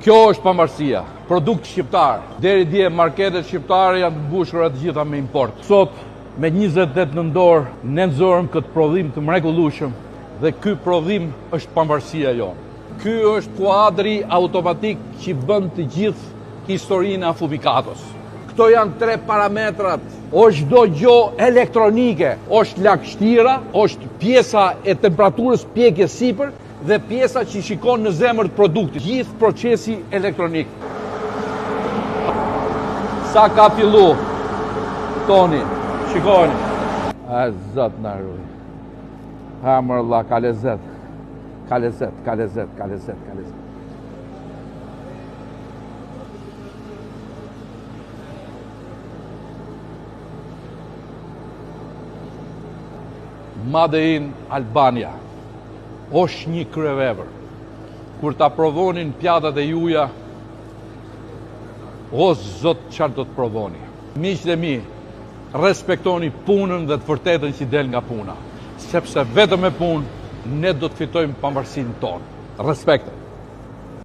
Kjo është pavarësia. Produkt shqiptar. Deri dje marketet shqiptare janë të mbushura të gjitha me import. Sot, me 28 nëntor, ne nxorëm këtë prodhim të mrekullueshëm dhe ky prodhim është pavarësia jonë. Ky është kuadri automatik që bën të gjithë historinë e afumikatos. Këto janë 3 parametrat. Është çdo gjë elektronike, është lagështira, është pjesa e temperaturës pjekjes sipër dhe pjesa që shikon në zemër të produktit. Gjithë procesi elektronik. Sa ka fillu, Toni, shikoni. A zot na ruaj. Hamër Allah, ka lezet. Ka lezet, ka lezet, ka lezet, ka lezet. Made in Albania është një kryevepër. Kur ta provonin pjatat e juja, o zot çfarë do të provoni. Miqtë e mi, respektoni punën dhe të vërtetën që del nga puna, sepse vetëm me punë ne do të fitojmë pavarësinë tonë. Respekt.